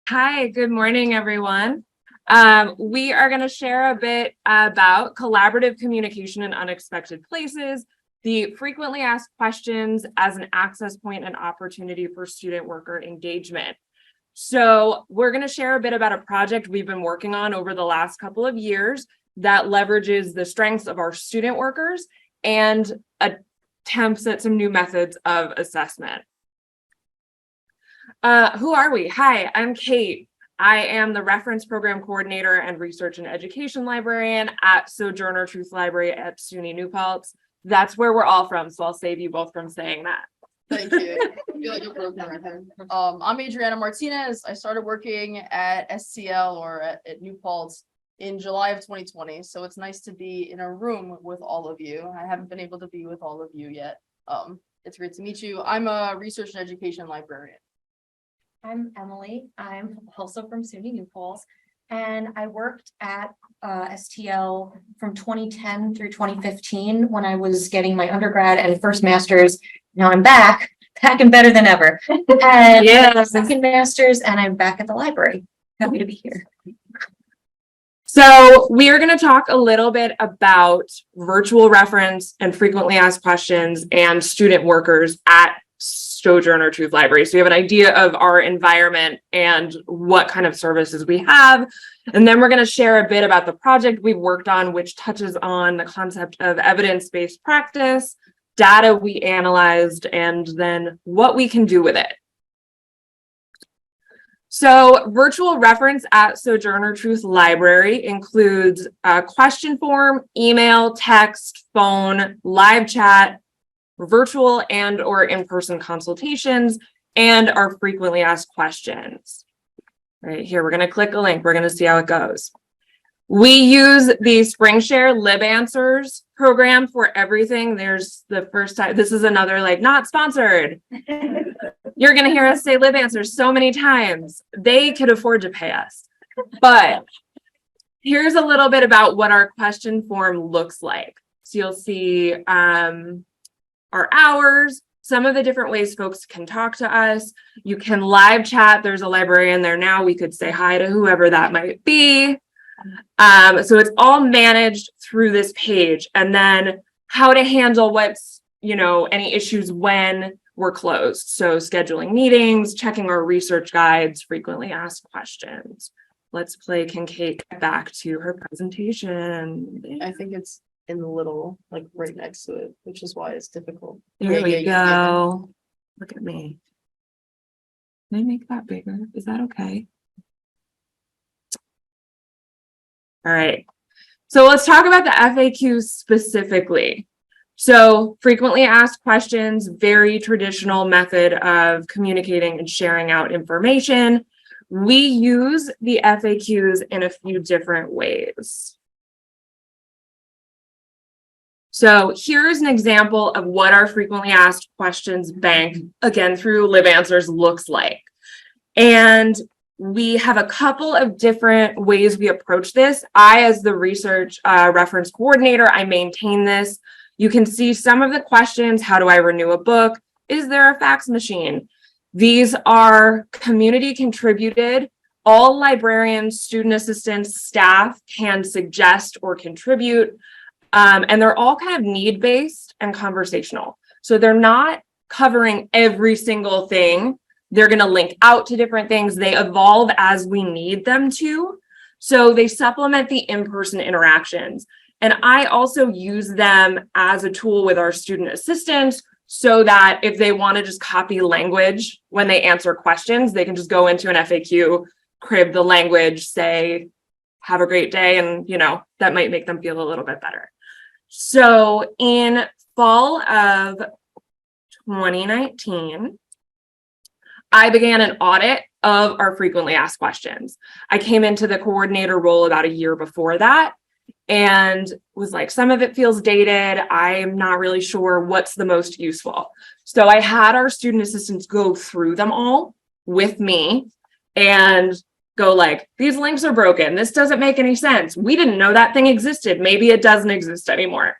Hi, good morning, everyone. We are going to share a bit about collaborative communication in unexpected places, the frequently asked questions as an access point and opportunity for student worker engagement. So we're going to share a bit about a project we've been working on over the last couple of years that leverages the strengths of our student workers and attempts at some new methods of assessment. Who are we? Hi, I'm Kate. I am the reference program coordinator and research and education librarian at Sojourner Truth Library at SUNY New Paltz. That's where we're all from, so I'll save you both from saying that. Thank you. I feel like you're broken right there. I'm Adrianna Martinez. I started working at STL or at New Paltz in July of 2020. So it's nice to be in a room with all of you. I haven't been able to be with all of you yet. It's great to meet you. I'm a research and education librarian. I'm Emily. I'm also from SUNY New Paltz, and I worked at STL from 2010 through 2015 when I was getting my undergrad and first master's. Now I'm back and better than ever. And Yeah. Second master's, and I'm back at the library. Happy to be here. So we are going to talk a little bit about virtual reference and frequently asked questions and student workers at Sojourner Truth Library. So we have an idea of our environment and what kind of services we have. And then we're going to share a bit about the project we've worked on, which touches on the concept of evidence-based practice, data we analyzed, and then what we can do with it. So virtual reference at Sojourner Truth Library includes a question form, email, text, phone, live chat, virtual and or in-person consultations, and our frequently asked questions. Right here, we're going to click a link. We're going to see how it goes. We use the SpringShare Lib Answers program for everything. There's the first time. This is another not sponsored. You're going to hear us say Lib Answers so many times. They could afford to pay us. But here's a little bit about what our question form looks like. So you'll see our hours, some of the different ways folks can talk to us. You can live chat. There's a librarian there now. We could say hi to whoever that might be. So it's all managed through this page. And then how to handle what's, any issues when we're closed. So scheduling meetings, checking our research guides, frequently asked questions. Let's play. Can Kate get back to her presentation? I think it's in the little, right next to it, which is why it's difficult. There we go. Look at me. Can I make that bigger? Is that okay? All right. So let's talk about the FAQs specifically. So frequently asked questions, very traditional method of communicating and sharing out information. We use the FAQs in a few different ways. So here's an example of what our frequently asked questions bank, again, through Lib Answers, looks like. And we have a couple of different ways we approach this. I, as the research reference coordinator, I maintain this. You can see some of the questions. How do I renew a book? Is there a fax machine? These are community contributed. All librarians, student assistants, staff can suggest or contribute. And they're all kind of need-based and conversational. So they're not covering every single thing. They're going to link out to different things. They evolve as we need them to. So they supplement the in-person interactions. And I also use them as a tool with our student assistants so that if they want to just copy language when they answer questions, they can just go into an FAQ, crib the language, say, have a great day. And, that might make them feel a little bit better. So in fall of 2019, I began an audit of our frequently asked questions. I came into the coordinator role about a year before that and was like, some of it feels dated. I'm not really sure what's the most useful. So I had our student assistants go through them all with me and go these links are broken. This doesn't make any sense. We didn't know that thing existed. Maybe it doesn't exist anymore.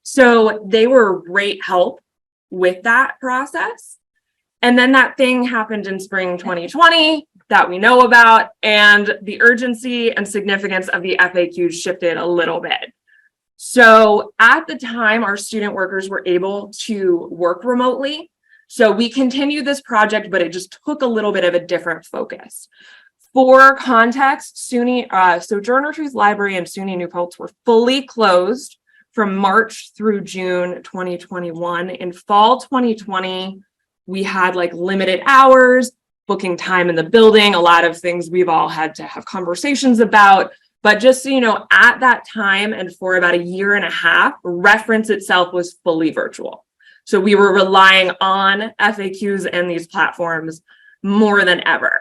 So they were great help with that process. And then that thing happened in spring 2020 that we know about, and the urgency and significance of the FAQs shifted a little bit. So at the time, our student workers were able to work remotely. So we continued this project, but it just took a little bit of a different focus. For context, Sojourner Truth Library and SUNY New Paltz were fully closed from March through June 2021. In fall 2020, we had like limited hours, booking time in the building, a lot of things we've all had to have conversations about. But just so you know, at that time and for about a year and a half, reference itself was fully virtual. So we were relying on FAQs and these platforms more than ever.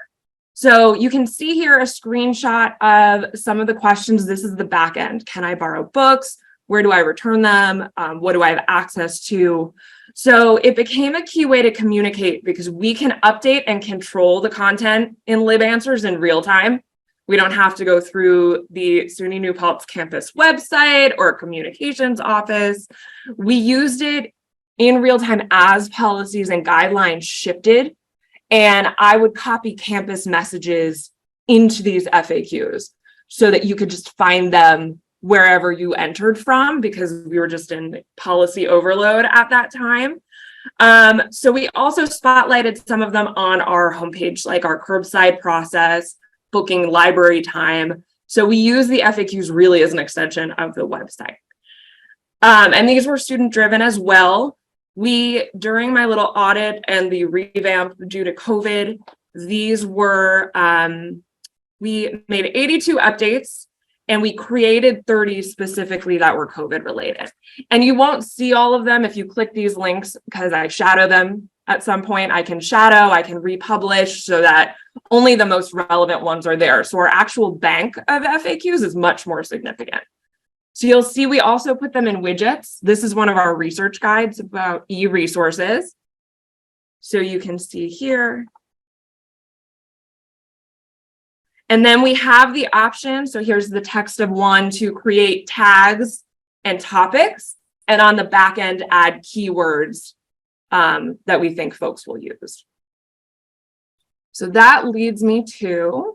So you can see here a screenshot of some of the questions. This is the back end. Can I borrow books? Where do I return them? What do I have access to? So it became a key way to communicate because we can update and control the content in LibAnswers in real time. We don't have to go through the SUNY New Paltz campus website or communications office. We used it in real time as policies and guidelines shifted, and I would copy campus messages into these FAQs so that you could just find them wherever you entered from, because we were just in policy overload at that time. So we also spotlighted some of them on our homepage, like our curbside process, booking library time. So we use the FAQs really as an extension of the website. And these were student driven as well. During my little audit and the revamp due to COVID, these were, we made 82 updates and we created 30 specifically that were COVID related. And you won't see all of them if you click these links because I shadow them at some point. I can shadow, I can republish so that only the most relevant ones are there. So our actual bank of FAQs is much more significant. So you'll see we also put them in widgets. This is one of our research guides about e-resources. So you can see here. And then we have the option. So here's the text of one to create tags and topics. And on the back end, add keywords that we think folks will use. So that leads me to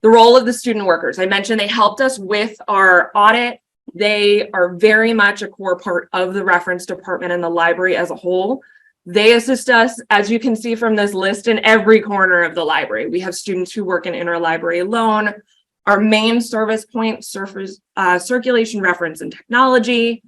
the role of the student workers. I mentioned they helped us with our audit. They are very much a core part of the reference department and the library as a whole. They assist us, as you can see from this list, in every corner of the library. We have students who work in interlibrary loan. Our main service point, circulation, reference, and technology.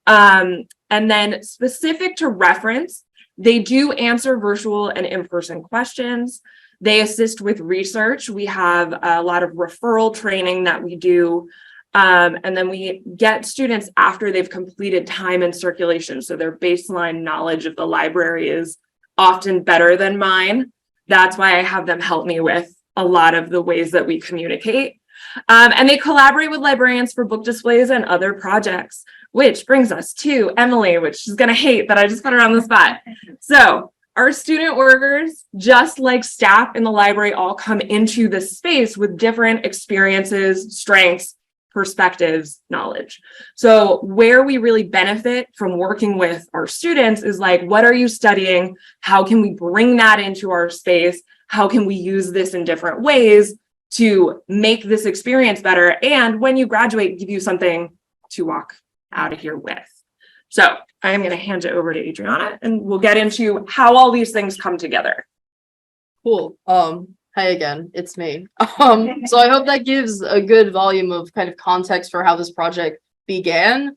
And then specific to reference, they do answer virtual and in-person questions. They assist with research. We have a lot of referral training that we do. And then we get students after they've completed time in circulation. So their baseline knowledge of the library is often better than mine. That's why I have them help me with a lot of the ways that we communicate. And they collaborate with librarians for book displays and other projects, which brings us to Emily, which is going to hate that I just put her on the spot. So our student workers, just like staff in the library, all come into this space with different experiences, strengths, perspectives, knowledge. So where we really benefit from working with our students is like, what are you studying? How can we bring that into our space? How can we use this in different ways to make this experience better? And when you graduate, give you something to walk out of here with. So I am going to hand it over to Adrianna and we'll get into how all these things come together. Cool. Hi again, it's me. So I hope that gives a good volume of kind of context for how this project began.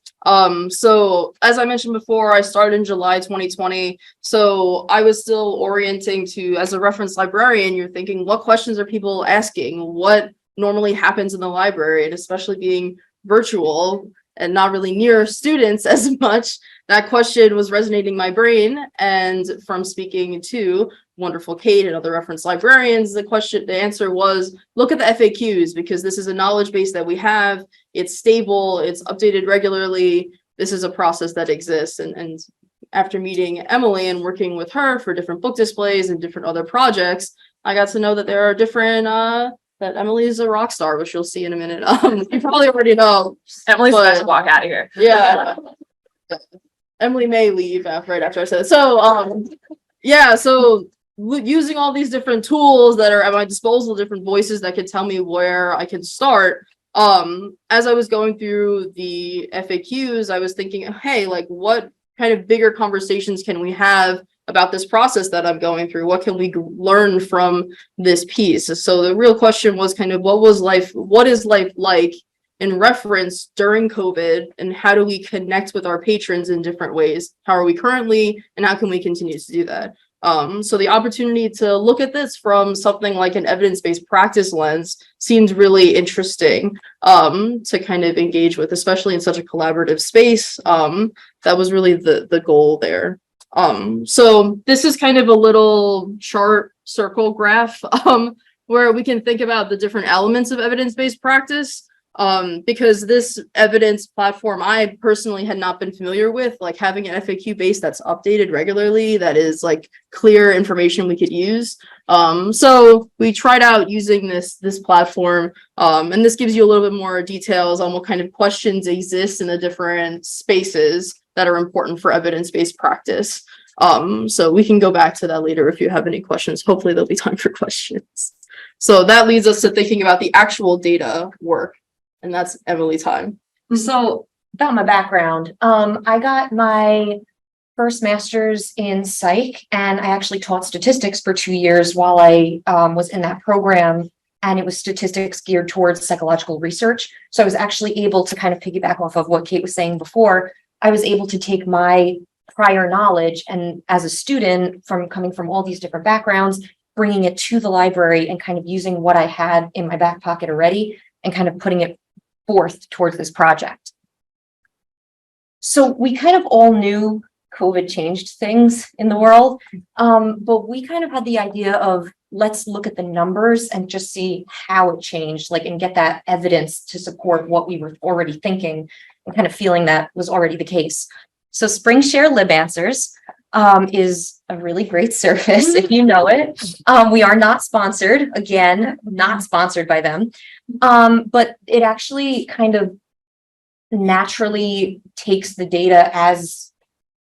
So as I mentioned before, I started in July 2020. So I was still orienting to, as a reference librarian, you're thinking, what questions are people asking? What normally happens in the library? And especially being virtual and not really near students as much, that question was resonating in my brain. And from speaking to wonderful Kate and other reference librarians, the answer was, look at the FAQs, because this is a knowledge base that we have. It's stable, it's updated regularly. This is a process that exists. And after meeting Emily and working with her for different book displays and different other projects, I got to know that there are different, that Emily is a rock star, which you'll see in a minute. You probably already know. Emily's supposed to walk out of here. Yeah. Emily may leave right after I said it. So Yeah, so using all these different tools that are at my disposal, different voices that could tell me where I can start. As I was going through the FAQs, I was thinking, hey, like what kind of bigger conversations can we have about this process that I'm going through? What can we learn from this piece? So the real question was kind of what is life like in reference during COVID, and how do we connect with our patrons in different ways? How are we currently, and how can we continue to do that? So the opportunity to look at this from something like an evidence-based practice lens seems really interesting to kind of engage with, especially in such a collaborative space. That was really the goal there. So this is kind of a little chart circle graph where we can think about the different elements of evidence-based practice. Because this evidence platform I personally had not been familiar with, like having an FAQ base that's updated regularly, that is like clear information we could use. So we tried out using this platform, and this gives you a little bit more details on what kind of questions exist in the different spaces that are important for evidence-based practice. So we can go back to that later if you have any questions. Hopefully there'll be time for questions. So that leads us to thinking about the actual data work. And that's Emily's time. So about my background, I got my first master's in psych, and I actually taught statistics for 2 years while I was in that program, and it was statistics geared towards psychological research. So I was actually able to kind of piggyback off of what Kate was saying before. I was able to take my prior knowledge, and as a student coming from all these different backgrounds, bringing it to the library and kind of using what I had in my back pocket already and kind of putting it forth towards this project. So we kind of all knew COVID changed things in the world, but we kind of had the idea of let's look at the numbers and just see how it changed, like, and get that evidence to support what we were already thinking and kind of feeling that was already the case. So SpringShare Lib Answers is a really great service if you know it. We are not sponsored, again, not sponsored by them. But it actually kind of naturally takes the data as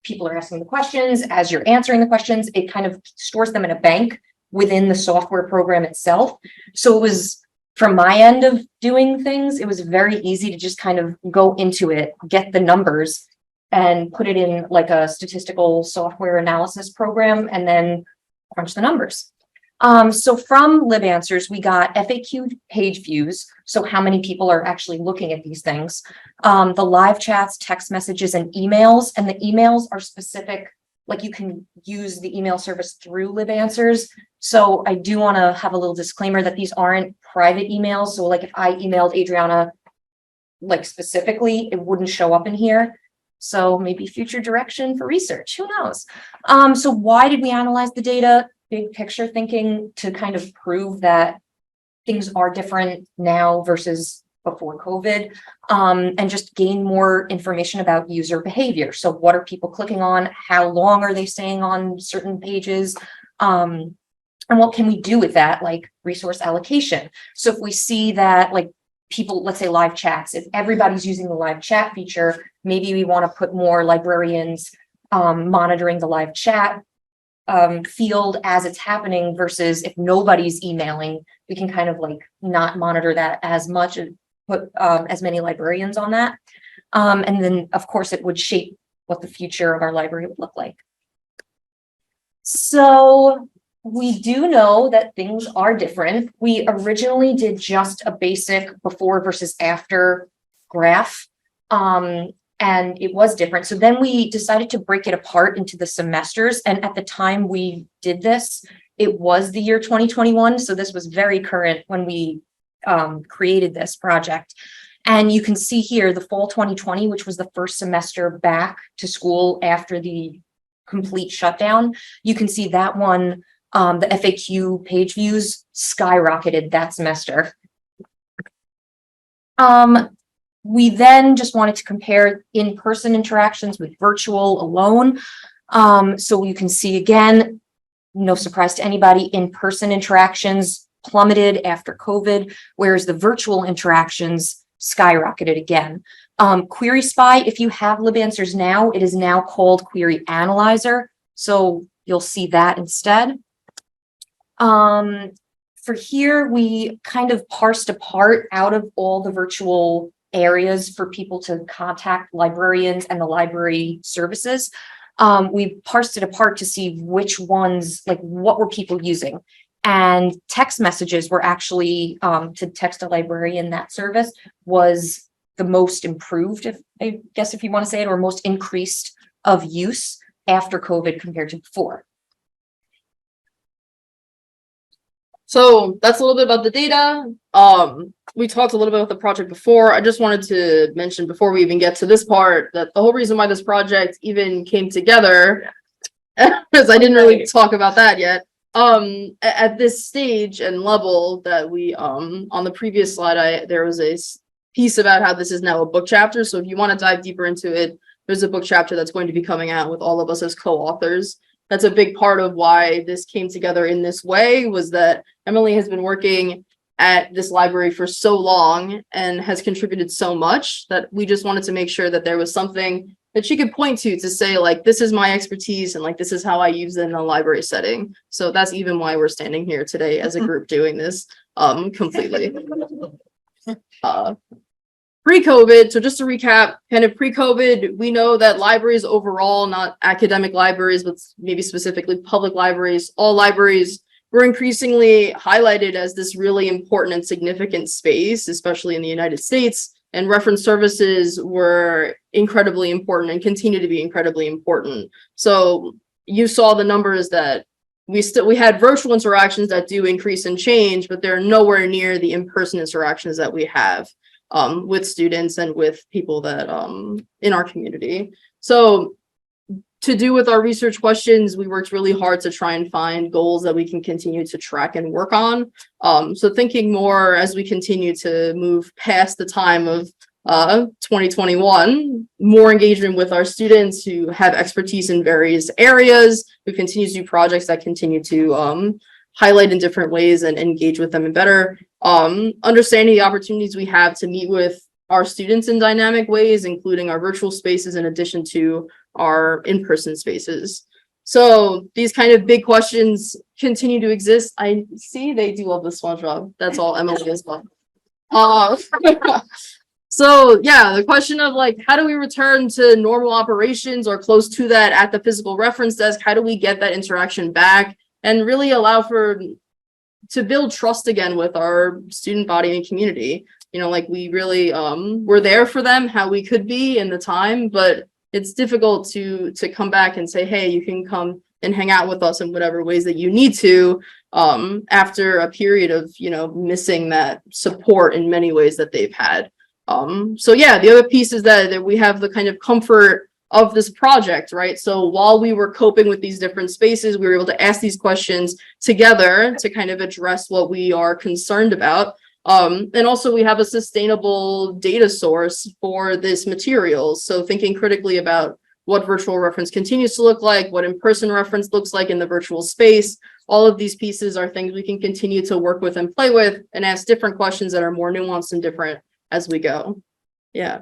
people are asking the questions, as you're answering the questions, it kind of stores them in a bank within the software program itself. So it was, from my end of doing things, it was very easy to just kind of go into it, get the numbers, and put it in like a statistical software analysis program, and then crunch the numbers. So from Lib Answers, we got FAQ page views. So how many people are actually looking at these things? The live chats, text messages, and emails. And the emails are specific, like you can use the email service through Lib Answers. So I do want to have a little disclaimer that these aren't private emails. So like if I emailed Adrianna, like specifically, it wouldn't show up in here. So maybe future direction for research, who knows? So why did we analyze the data? Big picture thinking to kind of prove that things are different now versus before COVID, and just gain more information about user behavior. So what are people clicking on? How long are they staying on certain pages? And what can we do with that, like resource allocation? So if we see that like people, let's say live chats, if everybody's using the live chat feature, maybe we want to put more librarians monitoring the live chat field as it's happening, versus if nobody's emailing, we can kind of like not monitor that as much and put as many librarians on that. And then of course it would shape what the future of our library would look like. So we do know that things are different. We originally did just a basic before versus after graph. And it was different. So then we decided to break it apart into the semesters. And at the time we did this, it was the year 2021. So this was very current when we created this project. And you can see here the fall 2020, which was the first semester back to school after the complete shutdown. You can see that one, the FAQ page views skyrocketed that semester. We then just wanted to compare in-person interactions with virtual alone. So you can see again, no surprise to anybody, in-person interactions plummeted after COVID, whereas the virtual interactions skyrocketed again. Query Spy, if you have Lib Answers now, it is now called Query Analyzer. So you'll see that instead. For here, we kind of parsed apart out of all the virtual areas for people to contact librarians and the library services. We parsed it apart to see which ones, like what were people using. And text messages were actually, to text a librarian, that service was the most improved, if you want to say it, or most increased of use after COVID compared to before. So that's a little bit about the data. We talked a little bit about the project before. I just wanted to mention before we even get to this part that the whole reason why this project even came together, because I didn't really talk about that yet. At this stage and level that we, on the previous slide, there was a piece about how this is now a book chapter. So if you want to dive deeper into it, there's a book chapter that's going to be coming out with all of us as co-authors. That's a big part of why this came together in this way, was that Emily has been working at this library for so long and has contributed so much that we just wanted to make sure that there was something that she could point to say, like, this is my expertise and like this is how I use it in a library setting. So that's even why we're standing here today as a group doing this completely. Pre-COVID, so just to recap, kind of pre-COVID, we know that libraries overall, not academic libraries, but maybe specifically public libraries, all libraries were increasingly highlighted as this really important and significant space, especially in the United States. And reference services were incredibly important and continue to be incredibly important. So you saw the numbers that we had virtual interactions that do increase and change, but they're nowhere near the in-person interactions that we have with students and with people that in our community. So to do with our research questions, we worked really hard to try and find goals that we can continue to track and work on. So thinking more as we continue to move past the time of 2021, more engagement with our students who have expertise in various areas, who continue to do projects that continue to highlight in different ways and engage with them in better. Understanding the opportunities we have to meet with our students in dynamic ways, including our virtual spaces in addition to our in-person spaces. So these kind of big questions continue to exist. I see they do love the SpongeBob. That's all Emily as well. So yeah, the question of like, how do we return to normal operations or close to that at the physical reference desk? How do we get that interaction back and really allow to build trust again with our student body and community? You know, like we really were there for them how we could be in the time, but it's difficult to come back and say, hey, you can come and hang out with us in whatever ways that you need to after a period of, you know, missing that support in many ways that they've had. So yeah, the other piece is that we have the kind of comfort of this project, right? So while we were coping with these different spaces, we were able to ask these questions together to kind of address what we are concerned about. And also we have a sustainable data source for this material. So thinking critically about what virtual reference continues to look like, what in-person reference looks like in the virtual space. All of these pieces are things we can continue to work with and play with and ask different questions that are more nuanced and different as we go. Yeah.